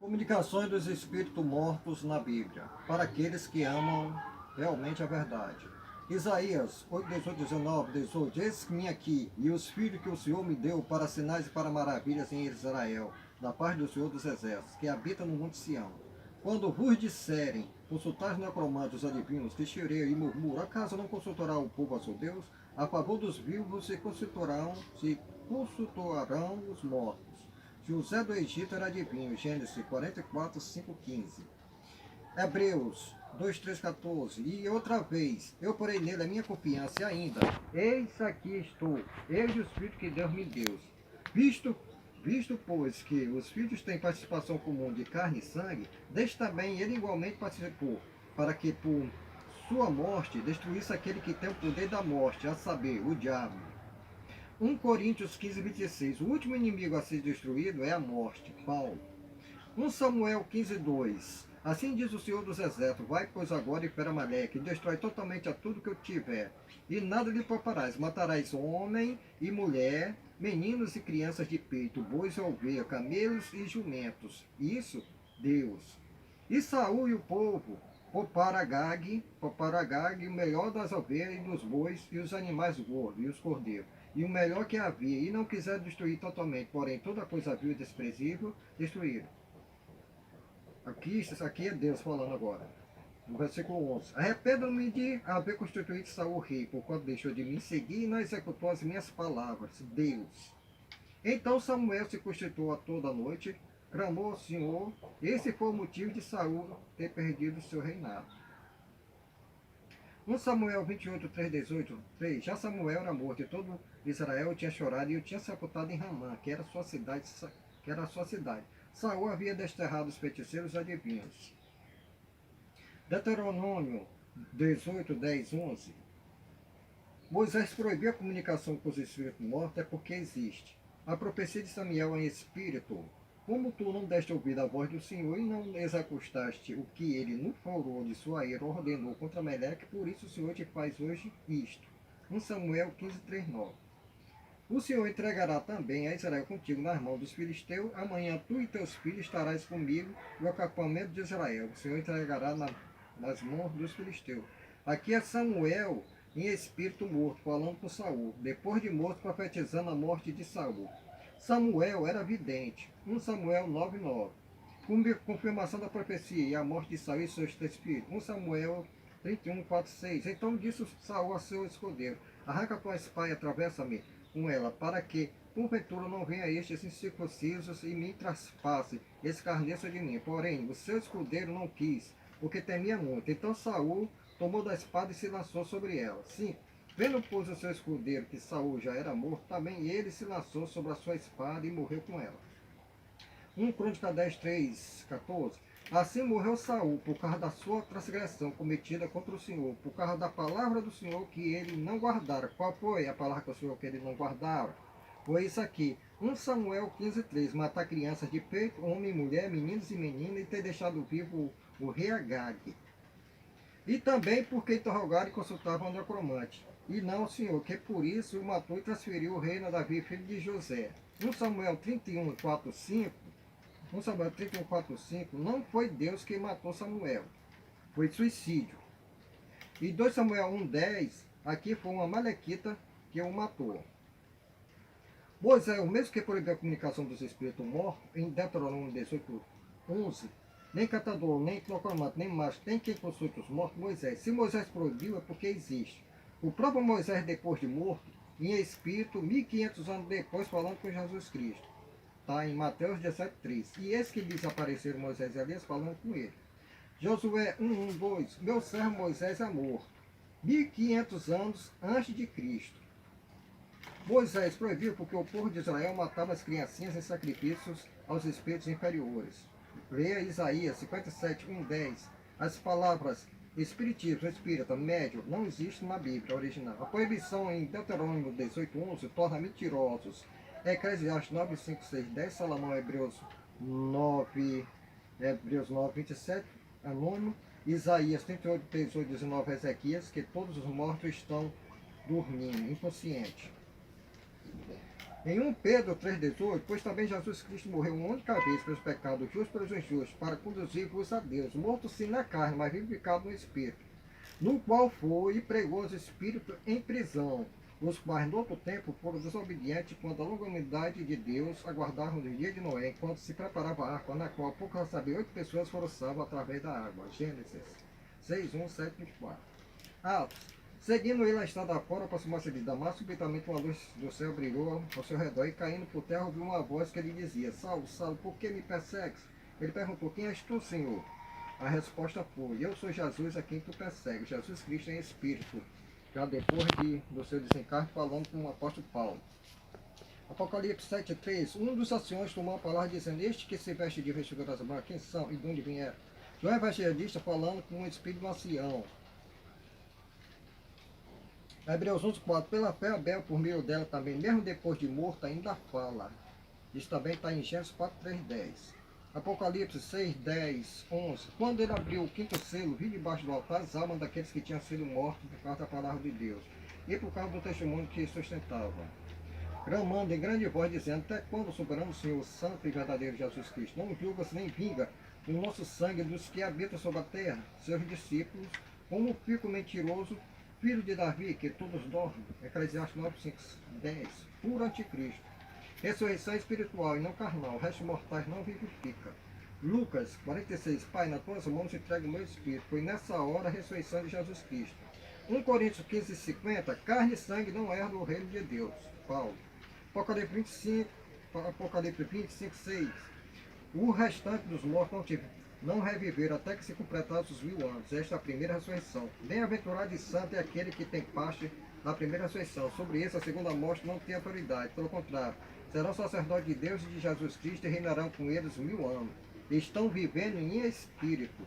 Comunicações dos espíritos mortos na Bíblia, para aqueles que amam realmente a verdade. Isaías 8, 18, 19, 18. Eis que vim aqui, e os filhos que o Senhor me deu para sinais e para maravilhas em Israel, da parte do Senhor dos Exércitos, que habita no monte Sião. Quando vos disserem, consultais necromantes, adivinhos, que xerei e murmuram, acaso não consultará o povo a seu Deus? A favor dos vivos se consultarão os mortos. José do Egito era adivinho, Gênesis 44, 5, 15. Hebreus 2, 3, 14. E outra vez, eu porei nele a minha confiança e ainda, eis aqui estou, eu e os filhos que Deus me deu. Visto, pois, que os filhos têm participação comum de carne e sangue, deste também ele igualmente participou, para que por sua morte destruísse aquele que tem o poder da morte, a saber, o diabo. 1 Coríntios 15, 26. O último inimigo a ser destruído é a morte. Paulo. 1 Samuel 15, 2. Assim diz o Senhor dos Exércitos: vai, pois, agora e fera Amaleque, e destrói totalmente a tudo que eu tiver, e nada lhe pouparás. Matarás homem e mulher, meninos e crianças de peito, bois e ovelhas, camelos e jumentos. Isso, Deus. E Saul e o povo pouparam Agag, o melhor das ovelhas e dos bois, e os animais gordos, e os cordeiros, e o melhor que havia, e não quiseram destruir totalmente, porém toda coisa vil e desprezível, destruíram. Isso aqui é Deus falando agora. No versículo 11. Arrependo-me de haver constituído Saul rei, porquanto deixou de me seguir e não executou as minhas palavras. Deus. Então Samuel se constituiu a toda a noite, clamou ao Senhor. Esse foi o motivo de Saul ter perdido o seu reinado. 1 Samuel 28, 3, 18, 3. Já Samuel era morto e todo Israel tinha chorado e o tinha sepultado em Ramã, que era a sua cidade. Saul havia desterrado os feiticeiros adivinhos. Deuteronômio 18, 10, 11. Moisés proibiu a comunicação com os espíritos mortos é porque existe. A profecia de Samuel em espírito. Como tu não deste ouvido à voz do Senhor e não execustaste o que ele no furor de sua ira ordenou contra Meleque, por isso o Senhor te faz hoje isto. 1 Samuel 15, 3, 9. O Senhor entregará também a Israel contigo nas mãos dos filisteus. Amanhã tu e teus filhos estarás comigo no acampamento de Israel. O Senhor entregará nas mãos dos filisteus. Aqui é Samuel em espírito morto, falando com Saul. Depois de morto, profetizando a morte de Saul. Samuel era vidente. 1 Samuel 9, 9. Confirmação da profecia e a morte de Saul e seus três filhos. 1 Samuel 31, 4, 6. Então disse Saul a seu escudeiro: arranca tua espada e atravessa-me com ela, para que, porventura, não venha estes incircuncisos e me traspasse, escarneça de mim. Porém, o seu escudeiro não quis, porque temia muito. Então Saul tomou da espada e se lançou sobre ela. Sim, vendo, pois, o seu escudeiro que Saul já era morto, também ele se lançou sobre a sua espada e morreu com ela. 1 Crônica 10, 3, 14. Assim morreu Saul, por causa da sua transgressão cometida contra o Senhor, por causa da palavra do Senhor que ele não guardara. Qual foi a palavra do Senhor que ele não guardara? Foi isso aqui. 1 Samuel 15, 3. Matar crianças de peito, homem e mulher, meninos e meninas, e ter deixado vivo o rei Agag. E também porque interrogaram e consultavam o necromante. E não o Senhor, que por isso o matou e transferiu o reino a Davi, filho de José. 1 Samuel 31, 4, 5. 1 Samuel 31, 4, 5, não foi Deus quem matou Samuel, foi suicídio. E 2 Samuel 1, 10, aqui foi uma malequita que o matou. Moisés, o mesmo que proibiu a comunicação dos espíritos mortos, em Deuteronômio 18, 11, nem catador, nem proclamante, nem macho, tem quem consulte os mortos, Moisés. Se Moisés proibiu, é porque existe. O próprio Moisés, depois de morto, em espírito, 1500 anos depois, falando com Jesus Cristo. Está em Mateus 17, 3. E eis que lhes apareceram Moisés e Elias falando com ele. Josué 1, 1, 2. Meu servo Moisés é morto. 1500 anos antes de Cristo. Moisés proibiu porque o povo de Israel matava as criancinhas em sacrifícios aos espíritos inferiores. Leia Isaías 57, 1, 10. As palavras espiritismo, espírita, médio não existem na Bíblia original. A proibição em Deuteronômio 18, 11 torna mentirosos. Eclesiastes 9, 5, 6, 10, Salomão, Hebreus 9, 27, anônimo, Isaías 38, 18, 19, Ezequias, que todos os mortos estão dormindo, inconscientes. Em 1 Pedro 3,18, pois também Jesus Cristo morreu uma única vez pelos pecados justos pelos injustos, para conduzir-vos a Deus, morto sim na carne, mas vivificado no Espírito, no qual foi e pregou os espíritos em prisão, os quais no outro tempo foram desobedientes quanto à longanimidade de Deus, aguardaram o dia de Noé, enquanto se preparava a arca, na qual pouco a saber 8 pessoas foram salvas através da água. Gênesis 6, 1, 7, 24. Atos. Seguindo ele a estrada fora, aproximou-se de Damasco, subitamente uma luz do céu brilhou ao seu redor, e caindo por terra ouviu uma voz que lhe dizia: Saulo, Saulo, por que me persegues? Ele perguntou: Quem és tu, Senhor? A resposta foi: Eu sou Jesus a quem tu persegues, Jesus Cristo em espírito. Já depois do seu desencarne, falando com o apóstolo Paulo. Apocalipse 7,3. Um dos anciões tomou a palavra dizendo: Este que se veste de vestiduras brancas, quem são e de onde vieram? João Evangelista falando com o espírito do ancião. Hebreus 11,4. Pela fé, Abel, por meio dela também, mesmo depois de morto, ainda fala. Isso também está em Gênesis 4,3,10. Apocalipse 6:10, 11. Quando ele abriu o quinto selo, vi debaixo do altar as almas daqueles que tinham sido mortos por causa da palavra de Deus e por causa do testemunho que sustentavam, clamando em grande voz, dizendo: Até quando, soberano Senhor, santo e verdadeiro Jesus Cristo, não julgas nem vinga o nosso sangue dos que habitam sobre a terra, seus discípulos, como fico mentiroso, filho de Davi, que todos dormem. Eclesiastes 9:5-10. Puro anticristo. Ressurreição espiritual e não carnal, restos mortais não vivifica. Lucas 46. Pai, nas tuas mãos entrego o meu espírito. Foi nessa hora a ressurreição de Jesus Cristo. 1 Coríntios 15:50. Carne e sangue não herdam o reino de Deus. Paulo. Apocalipse 25:6. O restante dos mortos não reviveram até que se completassem os 1000 anos. Esta é a primeira ressurreição. Bem-aventurado e santo é aquele que tem parte na primeira ressurreição. Sobre isso, a segunda morte não tem autoridade. Pelo contrário, serão sacerdotes de Deus e de Jesus Cristo e reinarão com eles 1000 anos. Estão vivendo em espírito.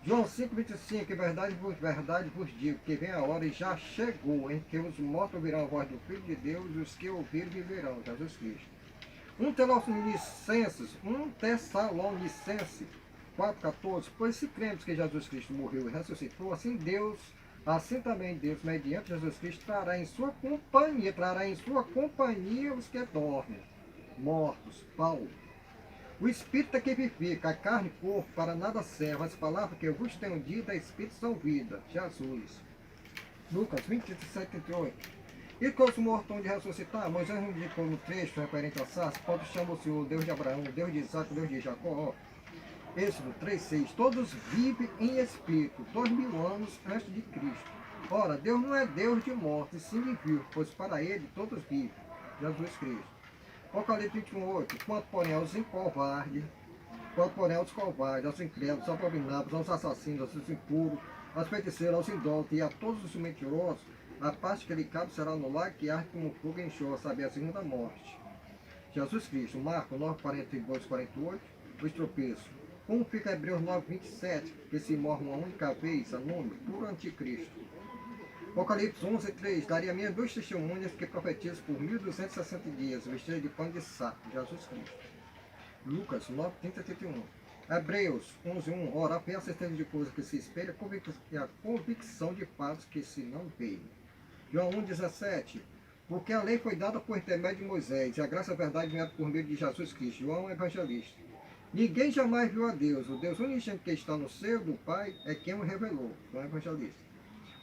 João 5,25. Verdade vos digo, que vem a hora e já chegou, em que os mortos ouvirão a voz do Filho de Deus e os que ouvirem viverão. Jesus Cristo. 1 Tessalonicenses 4,14. Pois se cremos que Jesus Cristo morreu e ressuscitou, assim também Deus, mediante Jesus Cristo, trará em sua companhia os que dormem, mortos. Paulo. O Espírito é que vivifica, a carne e corpo para nada serve. As palavras que eu vos tenho dito, a Espírito são vida. Jesus. Lucas 27:38. E com os mortos de ressuscitar, Moisés não indicou no trecho referente a Sás, quando chama o Senhor, Deus de Abraão, Deus de Isaac, Deus de Jacó. Êxodo 3,6. Todos vivem em espírito, 2000 anos antes de Cristo. Ora, Deus não é Deus de mortos, sim de vivos, pois para ele todos vivem. Jesus Cristo. Apocalipse 21:8. Quanto porém aos covardes, aos incrédulos, aos abomináveis, aos assassinos, aos impuros, aos feiticeiros, aos idólatras e a todos os mentirosos, a parte que lhe cabe será no lago que arde como fogo e enxofre, sabe, a segunda morte. Jesus Cristo. Marcos 9:42-48. Os tropeços. Como fica Hebreus 9:27, que se morre uma única vez, a nome, puro anticristo. Apocalipse 11:3. Daria minhas duas testemunhas que profetizam por 1260 dias, vestidas de pano de saco. Jesus Cristo. Lucas 9:30-31. Hebreus 11:1. Ora, a fé é a certeza de coisas que se espera e a convicção de fatos que se não veem. João 1:17. Porque a lei foi dada por intermédio de Moisés, e a graça e a verdade vieram por meio de Jesus Cristo. João Evangelista. Ninguém jamais viu a Deus. O Deus unicamente que está no seio do Pai é quem o revelou. João Evangelista.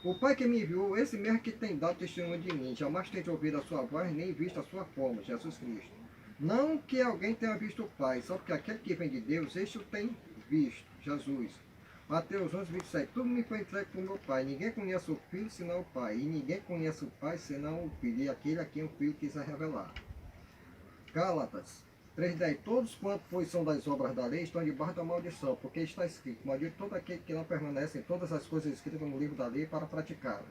O Pai que me enviou, esse mesmo que tem dado testemunho de mim, jamais tem ouvido a sua voz, nem visto a sua forma. Jesus Cristo. Não que alguém tenha visto o Pai, só que aquele que vem de Deus, este o tem visto. Jesus. Mateus 11:27. Tudo me foi entregue por meu Pai. Ninguém conhece o Filho senão o Pai. E ninguém conhece o Pai senão o Filho. E aquele a quem o Filho quiser revelar. Gálatas 3:10. Todos quantos são das obras da lei estão debaixo da maldição, porque está escrito: maldito todo aquele que não permanece em todas as coisas escritas no livro da lei para praticá-la.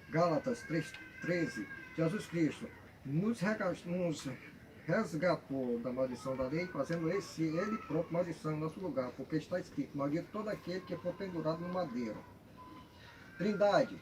Gálatas 3:13. Jesus Cristo nos resgatou da maldição da lei, fazendo ele próprio maldição em nosso lugar, porque está escrito: maldito todo aquele que for pendurado no madeiro. Trindade,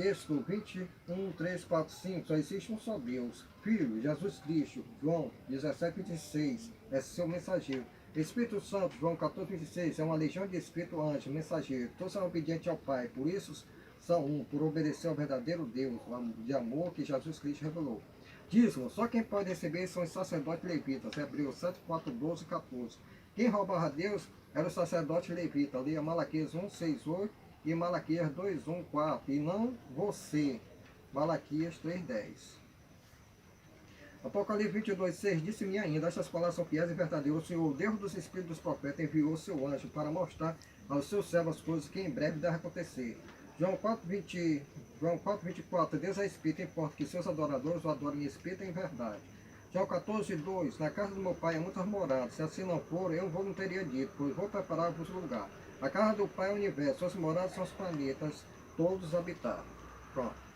Êxodo 21, 3, 4, 5. Só existe um só Deus, Filho, Jesus Cristo. João 17:26. É seu mensageiro. Espírito Santo, João 14:26. É uma legião de espírito anjo, mensageiro. Todos são obedientes ao Pai, por isso são um, por obedecer ao verdadeiro Deus, de amor que Jesus Cristo revelou. Dízimo, só quem pode receber são os sacerdotes levitas, Hebreus 7, 4, 12 e 14. Quem roubava a Deus era o sacerdote levita, leia Malaquias 1, 6, 8 e Malaquias 2, 1, 4, e não você, Malaquias 3, 10. Apocalipse 22, 6, disse-me ainda, estas palavras são fiéis e verdadeiras. O Senhor, o Deus dos Espíritos dos Profetas, enviou seu anjo para mostrar aos seus servos as coisas que em breve devem acontecer. João 4, 24, Deus é Espírito, importa que seus adoradores o adorem em Espírito e em verdade. João 14, 2, na casa do meu Pai há muitas moradas, se assim não for, eu vou não teria dito, pois vou preparar-vos lugar. A casa do Pai é o universo, suas moradas são os planetas, todos habitados. Pronto.